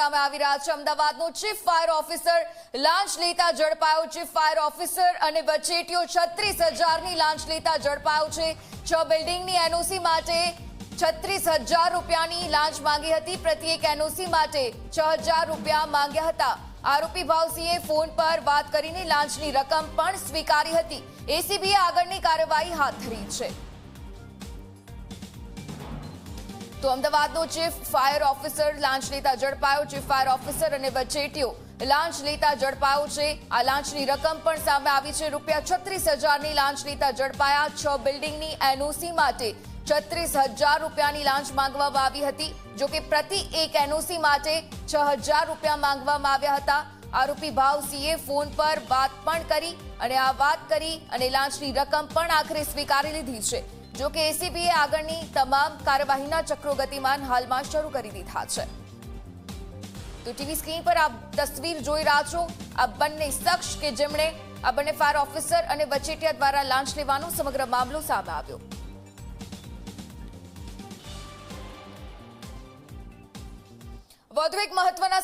સામે આવી રહ્યા છે। અમદાવાદનો ચીફ ફાયર ઓફિસર લાંચ લેતા ઝડપાયો। ચીફ ફાયર ઓફિસર અને વચેટીઓ 36,000ની લાંચ લેતા ઝડપાયો છે। 6 બિલ્ડિંગની એનઓસી માટે 36,000 રૂપિયાની લાંચ માંગી હતી। પ્રત્યેક એનઓસી માટે 6,000 રૂપિયા માંગ્યા હતા। આરોપી ભાવસિંહે ફોન પર વાત કરીને લાંચની રકમ પણ સ્વીકારી હતી। એસીબીએ આગળની કાર્યવાહી હાથ ધરી છે। તો અમદાવાદનો ચીફ ફાયર ઓફિસર લાંચ લેતા ઝડપાયો। ચીફ ફાયર ઓફિસર અને વચેટીઓ લાંચ લેતા ઝડપાયો છે। આ લાંચની રકમ પણ સામે આવી છે। રૂપિયા 36,000ની લાંચ લેતા ઝડપાયા। 6 બિલ્ડિંગની એનઓસી માટે 36,000 રૂપિયાની લાંચ માંગવામાં આવી હતી। જો કે પ્રતિ એક એનઓસી માટે 6,000 રૂપિયા માંગવામાં આવ્યા હતા। આરોપી ભાવસિંહે ફોન પર વાત પણ કરી અને લાંચની રકમ પણ આખરે સ્વીકારી લીધી છે। જો કે એસીબીએ આગળની તમામ કાર્યવાહીના ચક્રો ગતિમાન હાલમાં શરૂ કરી દીધા છે। તો ટીવી સ્ક્રીન પર આપ તસવીર જોઈ રહ્યા છો। આ બંને શખ્સ કે જેમણે આ બંને ફાયર ઓફિસર અને વચેટિયા દ્વારા લાંચ લેવાનો સમગ્ર મામલો સામે આવ્યો। વધુ એક મહત્વના